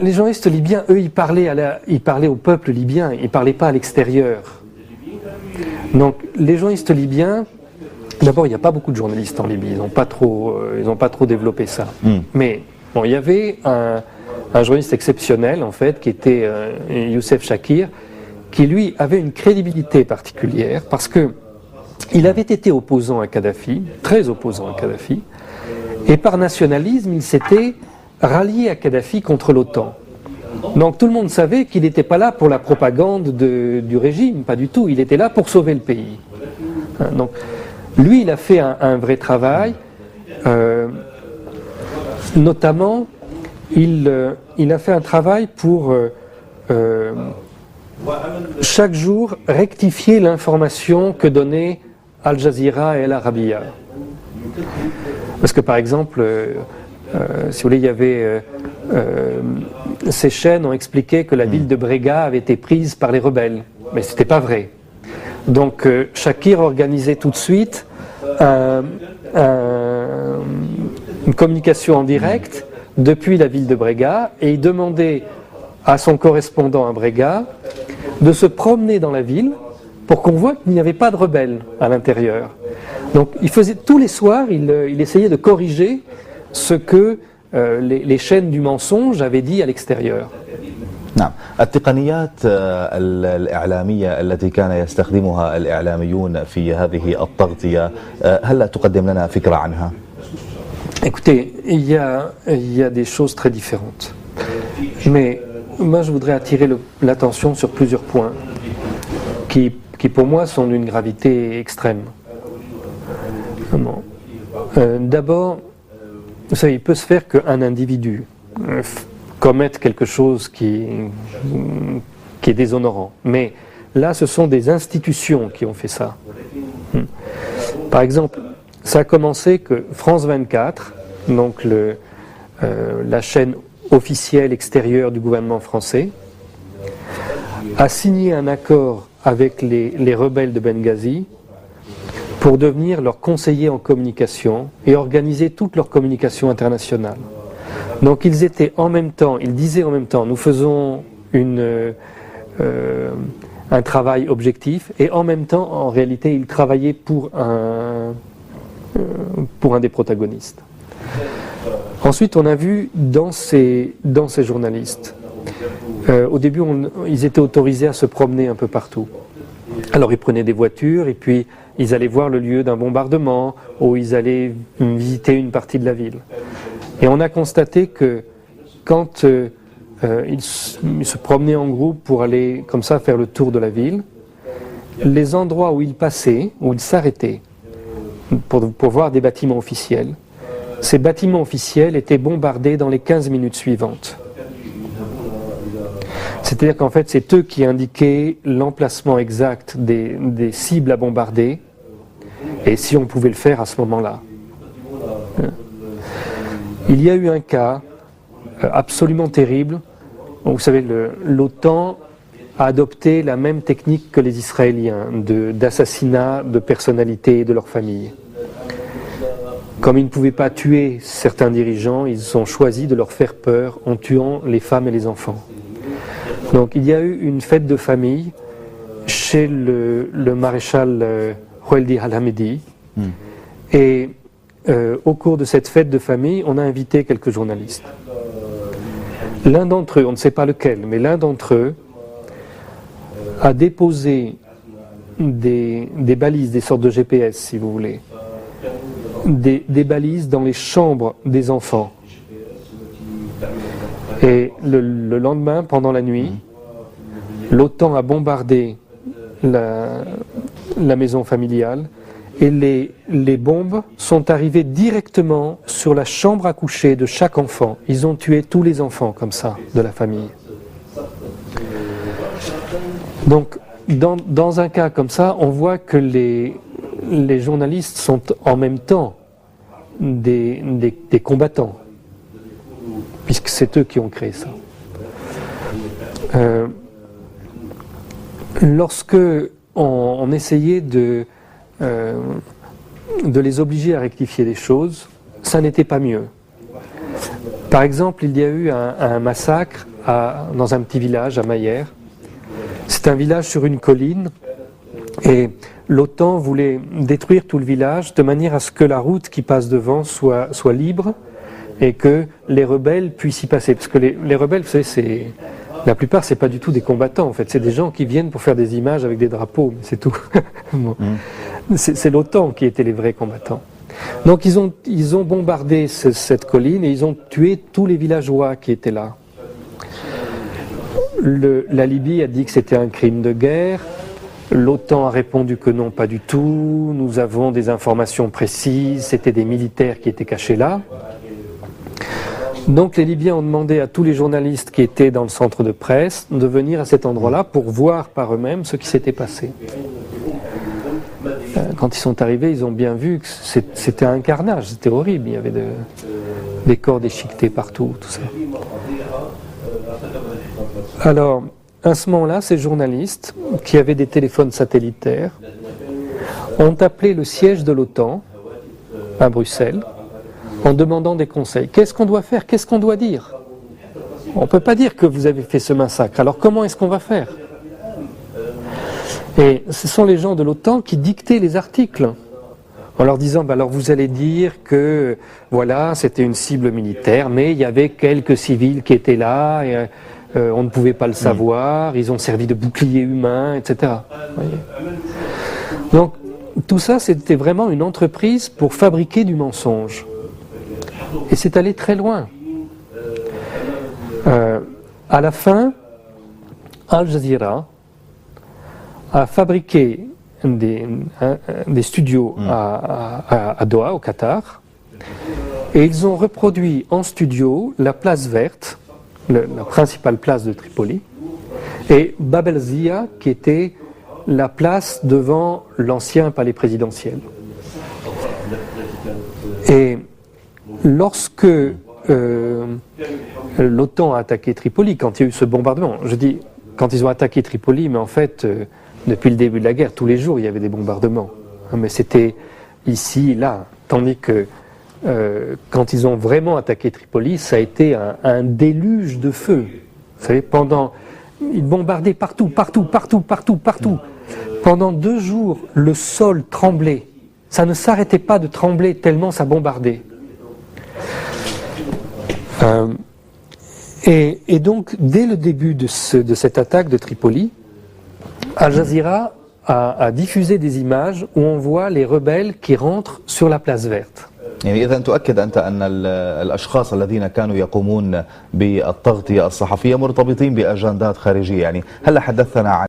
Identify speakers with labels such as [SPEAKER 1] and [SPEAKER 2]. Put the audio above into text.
[SPEAKER 1] Les journalistes libyens, eux, ils parlaient au peuple libyen, ils ne parlaient pas à l'extérieur. Donc les journalistes libyens, d'abord il n'y a pas beaucoup de journalistes en Libye, ils n'ont pas trop développé ça. Mais bon, il y avait un journaliste exceptionnel en fait, qui était Youssef Chakir, qui lui avait une crédibilité particulière parce que il avait été opposant à Kadhafi, très opposant à Kadhafi, et par nationalisme il s'était rallié à Kadhafi contre l'OTAN. Donc tout le monde savait qu'il n'était pas là pour la propagande du régime, pas du tout, il était là pour sauver le pays. Donc lui il a fait un vrai travail, notamment il a fait un travail pour chaque jour rectifier l'information que donnait Al Jazeera et Al Arabiya. Parce que par exemple, si vous voulez, il y avait ces chaînes ont expliqué que la ville de Brega avait été prise par les rebelles, mais ce n'était pas vrai. Donc Chakir organisait tout de suite une communication en direct depuis la ville de Brega et il demandait à son correspondant à Brega de se promener dans la ville pour qu'on voit qu'il n'y avait pas de rebelles à l'intérieur. Donc il faisait tous les soirs, il essayait de corriger ce que les chaînes du mensonge avaient dit à l'extérieur.
[SPEAKER 2] نعم، التقنيات الإعلامية التي كان يستخدمها الإعلاميون في هذه التغطية هل تقدم لنا فكرة عنها؟
[SPEAKER 1] Écoutez, il y a des choses très différentes. Mais moi je voudrais attirer l'attention sur plusieurs points qui pour moi sont d'une gravité extrême. D'abord, vous savez, il peut se faire qu'un individu commette quelque chose qui est déshonorant. Mais là, ce sont des institutions qui ont fait ça. Par exemple, ça a commencé que France 24, donc la chaîne officielle extérieure du gouvernement français, a signé un accord avec les rebelles de Benghazi pour devenir leur conseiller en communication et organiser toute leur communication internationale. Donc ils disaient en même temps, nous faisons un travail objectif et en même temps, en réalité, ils travaillaient pour un des protagonistes. Ensuite, on a vu dans ces journalistes, au début, ils étaient autorisés à se promener un peu partout. Alors ils prenaient des voitures et puis ils allaient voir le lieu d'un bombardement ou ils allaient visiter une partie de la ville. Et on a constaté que quand ils se promenaient en groupe pour aller comme ça faire le tour de la ville, les endroits où ils passaient, où ils s'arrêtaient pour voir des bâtiments officiels, ces bâtiments officiels étaient bombardés dans les 15 minutes suivantes. C'est-à-dire qu'en fait, c'est eux qui indiquaient l'emplacement exact des cibles à bombarder et si on pouvait le faire à ce moment-là. Il y a eu un cas absolument terrible. Vous savez, l'OTAN a adopté la même technique que les Israéliens d'assassinat de personnalités et de leurs familles. Comme ils ne pouvaient pas tuer certains dirigeants, ils ont choisi de leur faire peur en tuant les femmes et les enfants. Donc il y a eu une fête de famille chez le maréchal Khaldi al-Hamidi et au cours de cette fête de famille, on a invité quelques journalistes. L'un d'entre eux, on ne sait pas lequel, mais l'un d'entre eux a déposé des balises, des sortes de GPS si vous voulez, des balises dans les chambres des enfants. Et le lendemain, pendant la nuit, l'OTAN a bombardé la maison familiale et les bombes sont arrivées directement sur la chambre à coucher de chaque enfant. Ils ont tué tous les enfants comme ça de la famille. Donc dans un cas comme ça, on voit que les journalistes sont en même temps des combattants, puisque c'est eux qui ont créé ça. Lorsque on essayait de les obliger à rectifier les choses, ça n'était pas mieux. Par exemple, il y a eu un massacre dans un petit village à Mayer. C'est un village sur une colline et l'OTAN voulait détruire tout le village de manière à ce que la route qui passe devant soit libre et que les rebelles puissent y passer. Parce que les rebelles, vous savez, la plupart, c'est pas du tout des combattants en fait. C'est des gens qui viennent pour faire des images avec des drapeaux, c'est tout. Bon. C'est l'OTAN qui étaient les vrais combattants. Donc ils ont bombardé cette colline et ils ont tué tous les villageois qui étaient là. La Libye a dit que c'était un crime de guerre. L'OTAN a répondu que non, pas du tout. Nous avons des informations précises. C'était des militaires qui étaient cachés là. Donc les Libyens ont demandé à tous les journalistes qui étaient dans le centre de presse de venir à cet endroit-là pour voir par eux-mêmes ce qui s'était passé. Quand ils sont arrivés, ils ont bien vu que c'était un carnage, c'était horrible. Il y avait des corps déchiquetés partout, tout ça. Alors, à ce moment-là, ces journalistes, qui avaient des téléphones satellitaires, ont appelé le siège de l'OTAN à Bruxelles en demandant des conseils. Qu'est-ce qu'on doit faire? Qu'est-ce qu'on doit dire? On ne peut pas dire que vous avez fait ce massacre. Alors comment est-ce qu'on va faire? Et ce sont les gens de l'OTAN qui dictaient les articles en leur disant alors vous allez dire que voilà, c'était une cible militaire, mais il y avait quelques civils qui étaient là, et, on ne pouvait pas le savoir, ils ont servi de bouclier humain, etc. Donc tout ça, c'était vraiment une entreprise pour fabriquer du mensonge. Et c'est allé très loin. À la fin, Al Jazeera a fabriqué des studios à Doha, au Qatar, et ils ont reproduit en studio la place verte, la principale place de Tripoli, et Bab el-Zia, qui était la place devant l'ancien palais présidentiel. Et lorsque l'OTAN a attaqué Tripoli, quand il y a eu ce bombardement, je dis quand ils ont attaqué Tripoli, mais en fait, depuis le début de la guerre, tous les jours, il y avait des bombardements. Mais c'était ici, là. Tandis que quand ils ont vraiment attaqué Tripoli, ça a été un déluge de feu. Vous savez, ils bombardaient partout. Pendant 2 jours, le sol tremblait. Ça ne s'arrêtait pas de trembler tellement ça bombardait. Et donc, dès le début de cette attaque de Tripoli, Al Jazeera a diffusé des images où on voit les rebelles qui rentrent sur la place verte.
[SPEAKER 2] يعني إذا تؤكد أنت أن الأشخاص الذين كانوا يقومون بالتغطية الصحفية مرتبطين بأجندات خارجية، يعني هل حدثنا عن